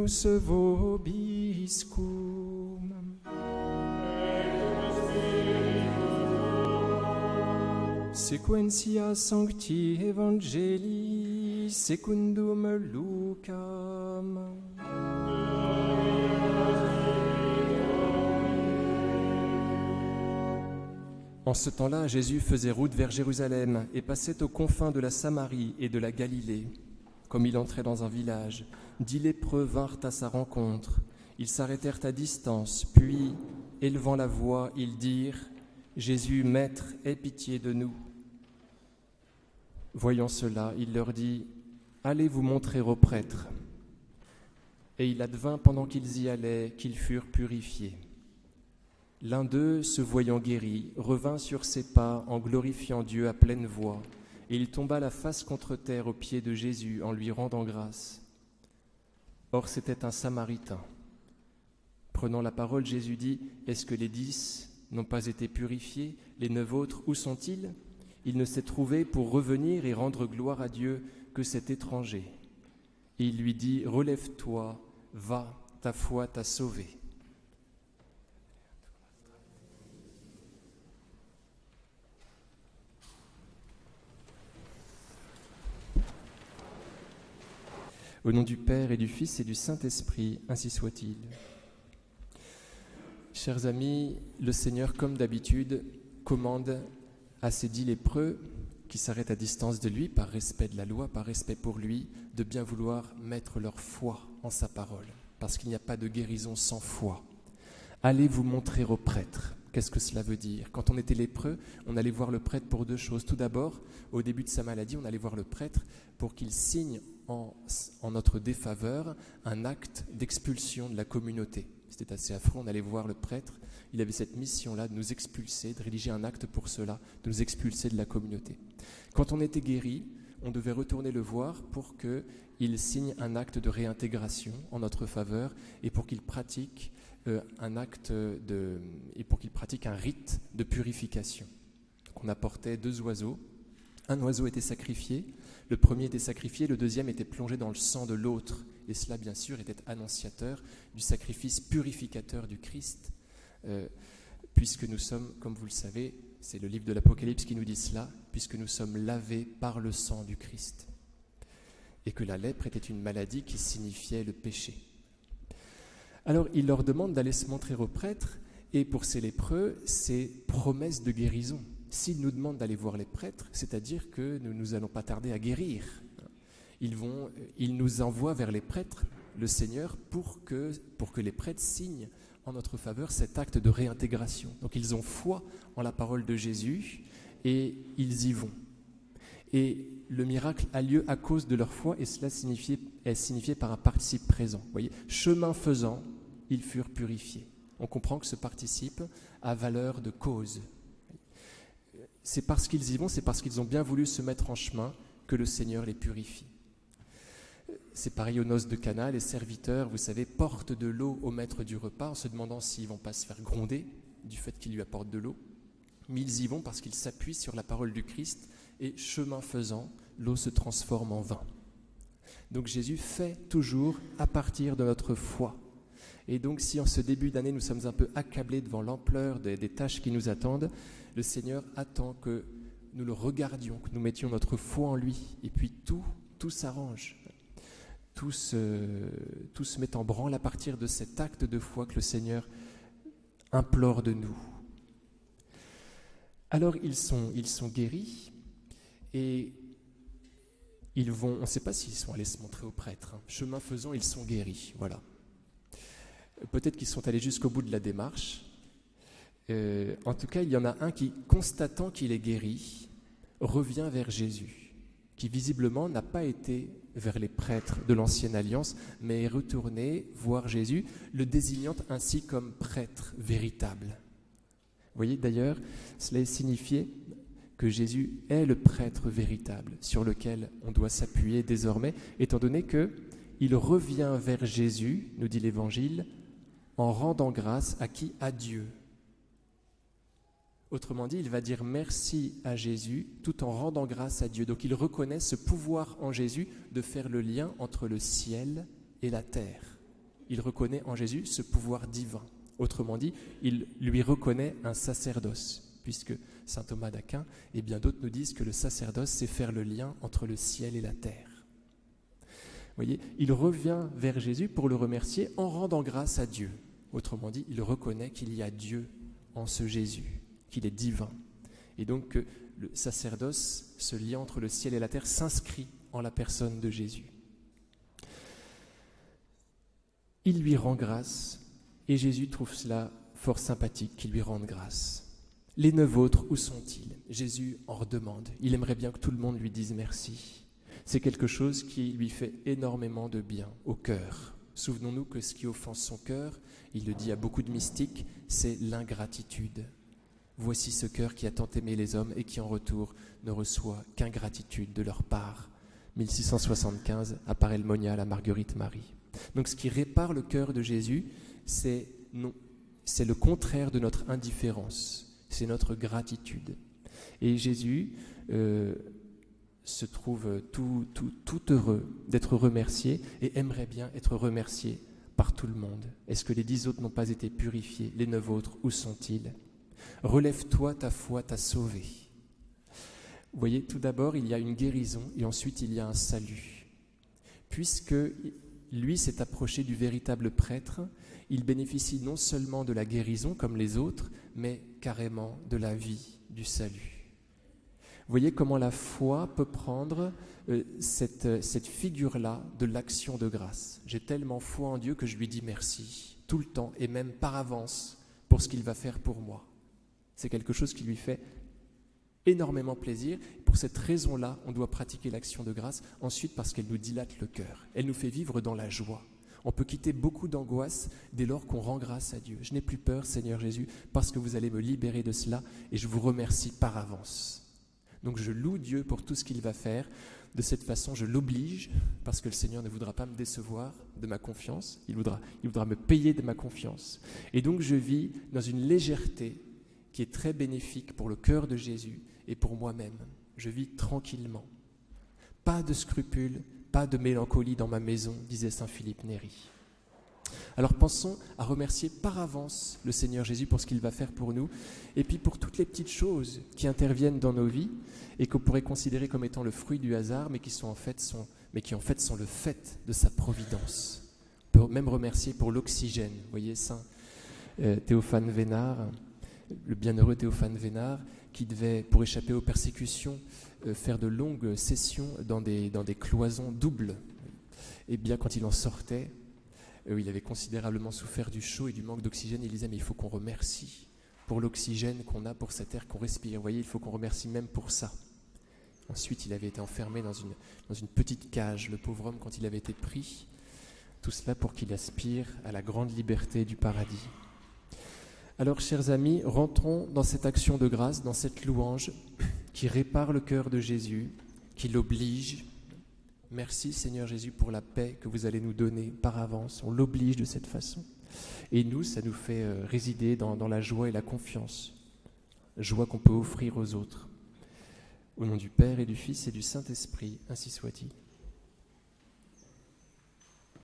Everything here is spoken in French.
dominus vobiscum. Sequentia Sancti Evangelii secundum Lucam. En ce temps-là, Jésus faisait route vers Jérusalem et passait aux confins de la Samarie et de la Galilée. Comme il entrait dans un village, 10 lépreux vinrent à sa rencontre. Ils s'arrêtèrent à distance, puis, élevant la voix, ils dirent « Jésus, Maître, aie pitié de nous !» Voyant cela, il leur dit « Allez vous montrer aux prêtres !» Et il advint pendant qu'ils y allaient qu'ils furent purifiés. L'un d'eux, se voyant guéri, revint sur ses pas en glorifiant Dieu à pleine voix, et il tomba la face contre terre aux pieds de Jésus en lui rendant grâce. Or c'était un Samaritain. Prenant la parole, Jésus dit « Est-ce que les 10 n'ont pas été purifiés? Les 9 autres, où sont-ils? Il ne s'est trouvé pour revenir et rendre gloire à Dieu que cet étranger. » Et il lui dit « Relève-toi, va, ta foi t'a sauvé. » Au nom du Père et du Fils et du Saint-Esprit, ainsi soit-il. Chers amis, le Seigneur, comme d'habitude, commande à ces 10 lépreux qui s'arrêtent à distance de lui, par respect de la loi, par respect pour lui, de bien vouloir mettre leur foi en sa parole, parce qu'il n'y a pas de guérison sans foi. Allez vous montrer au prêtre. Qu'est-ce que cela veut dire? Quand on était lépreux, on allait voir le prêtre pour 2 choses. Tout d'abord, au début de sa maladie, on allait voir le prêtre pour qu'il signe en notre défaveur un acte d'expulsion de la communauté. C'était assez affreux, on allait voir le prêtre, il avait cette mission-là de nous expulser, de rédiger un acte pour cela, de nous expulser de la communauté. Quand on était guéri, on devait retourner le voir pour qu'il signe un acte de réintégration en notre faveur et pour qu'il pratique un rite de purification. Donc on apportait 2 oiseaux. Un oiseau était sacrifié, le premier était sacrifié, le deuxième était plongé dans le sang de l'autre. Et cela, bien sûr, était annonciateur du sacrifice purificateur du Christ, puisque nous sommes, comme vous le savez, c'est le livre de l'Apocalypse qui nous dit cela, puisque nous sommes lavés par le sang du Christ. Et que la lèpre était une maladie qui signifiait le péché. Alors, il leur demande d'aller se montrer aux prêtres, et pour ces lépreux, c'est promesse de guérison. S'ils nous demandent d'aller voir les prêtres, c'est-à-dire que nous nous allons pas tarder à guérir. Il nous envoie vers les prêtres, le Seigneur, pour que les prêtres signent en notre faveur cet acte de réintégration. Donc ils ont foi en la parole de Jésus et ils y vont. Et le miracle a lieu à cause de leur foi et cela est signifié par un participe présent. Vous voyez, chemin faisant, ils furent purifiés. On comprend que ce participe a valeur de cause. C'est parce qu'ils y vont, c'est parce qu'ils ont bien voulu se mettre en chemin que le Seigneur les purifie. C'est pareil aux noces de Cana, les serviteurs, vous savez, portent de l'eau au maître du repas en se demandant s'ils ne vont pas se faire gronder du fait qu'il lui apporte de l'eau. Mais ils y vont parce qu'ils s'appuient sur la parole du Christ et chemin faisant, l'eau se transforme en vin. Donc Jésus fait toujours à partir de notre foi. Et donc si en ce début d'année nous sommes un peu accablés devant l'ampleur des tâches qui nous attendent, le Seigneur attend que nous le regardions, que nous mettions notre foi en lui et puis tout s'arrange. Tout se met en branle à partir de cet acte de foi que le Seigneur implore de nous. Alors ils sont guéris et ils vont, on ne sait pas s'ils sont allés se montrer aux prêtres. Chemin faisant, ils sont guéris, voilà. Peut-être qu'ils sont allés jusqu'au bout de la démarche. En tout cas, il y en a un qui, constatant qu'il est guéri, revient vers Jésus, qui visiblement n'a pas été vers les prêtres de l'Ancienne Alliance, mais est retourné voir Jésus, le désignant ainsi comme prêtre véritable. Vous voyez, d'ailleurs, cela est signifié que Jésus est le prêtre véritable sur lequel on doit s'appuyer désormais, étant donné qu'il revient vers Jésus, nous dit l'Évangile, en rendant grâce à qui? À Dieu. Autrement dit, il va dire merci à Jésus tout en rendant grâce à Dieu. Donc il reconnaît ce pouvoir en Jésus de faire le lien entre le ciel et la terre. il reconnaît en Jésus ce pouvoir divin. Autrement dit, il lui reconnaît un sacerdoce, puisque saint Thomas d'Aquin et bien d'autres nous disent que le sacerdoce, c'est faire le lien entre le ciel et la terre. Vous voyez, il revient vers Jésus pour le remercier en rendant grâce à Dieu. Autrement dit, il reconnaît qu'il y a Dieu en ce Jésus, qu'il est divin. Et donc que le sacerdoce, ce lien entre le ciel et la terre, s'inscrit en la personne de Jésus. Il lui rend grâce, et Jésus trouve cela fort sympathique qu'il lui rende grâce. Les 9 autres, où sont-ils ? Jésus en redemande. Il aimerait bien que tout le monde lui dise merci. C'est quelque chose qui lui fait énormément de bien au cœur. Souvenons-nous que ce qui offense son cœur, il le dit à beaucoup de mystiques, c'est l'ingratitude. Voici ce cœur qui a tant aimé les hommes et qui en retour ne reçoit qu'ingratitude de leur part. 1675, apparaît le monial à Marguerite Marie. Donc ce qui répare le cœur de Jésus, c'est le contraire de notre indifférence, c'est notre gratitude. Et Jésus se trouve tout heureux d'être remercié et aimerait bien être remercié par tout le monde. Est-ce que les 10 autres n'ont pas été purifiés? Les 9 autres, où sont-ils? Relève-toi, ta foi t'a sauvé. Vous voyez, tout d'abord, il y a une guérison et ensuite il y a un salut. Puisque lui s'est approché du véritable prêtre, il bénéficie non seulement de la guérison comme les autres, mais carrément de la vie, du salut. Vous voyez comment la foi peut prendre cette figure-là de l'action de grâce. J'ai tellement foi en Dieu que je lui dis merci, tout le temps, et même par avance, pour ce qu'il va faire pour moi. C'est quelque chose qui lui fait énormément plaisir. Pour cette raison-là, on doit pratiquer l'action de grâce. Ensuite, parce qu'elle nous dilate le cœur. Elle nous fait vivre dans la joie. On peut quitter beaucoup d'angoisse dès lors qu'on rend grâce à Dieu. Je n'ai plus peur, Seigneur Jésus, parce que vous allez me libérer de cela et je vous remercie par avance. Donc je loue Dieu pour tout ce qu'il va faire. De cette façon, je l'oblige, parce que le Seigneur ne voudra pas me décevoir de ma confiance. Il voudra me payer de ma confiance. Et donc je vis dans une légèreté qui est très bénéfique pour le cœur de Jésus et pour moi-même. Je vis tranquillement. Pas de scrupules, pas de mélancolie dans ma maison, disait saint Philippe Néri. Alors pensons à remercier par avance le Seigneur Jésus pour ce qu'il va faire pour nous, et puis pour toutes les petites choses qui interviennent dans nos vies et qu'on pourrait considérer comme étant le fruit du hasard, mais qui en fait sont le fait de sa providence. On peut même remercier pour l'oxygène. Vous voyez, saint Théophane Vénard, le bienheureux Théophane Vénard, qui devait, pour échapper aux persécutions, faire de longues sessions dans des cloisons doubles. Et bien, quand il en sortait, il avait considérablement souffert du chaud et du manque d'oxygène. Il disait, mais il faut qu'on remercie pour l'oxygène qu'on a, pour cet air qu'on respire. Vous voyez, il faut qu'on remercie même pour ça. Ensuite, il avait été enfermé dans une petite cage, le pauvre homme, quand il avait été pris. Tout cela pour qu'il aspire à la grande liberté du paradis. Alors, chers amis, rentrons dans cette action de grâce, dans cette louange qui répare le cœur de Jésus, qui l'oblige. Merci Seigneur Jésus pour la paix que vous allez nous donner par avance. On l'oblige de cette façon. Et nous, ça nous fait résider dans la joie et la confiance. Joie qu'on peut offrir aux autres. Au nom du Père et du Fils et du Saint-Esprit, ainsi soit-il.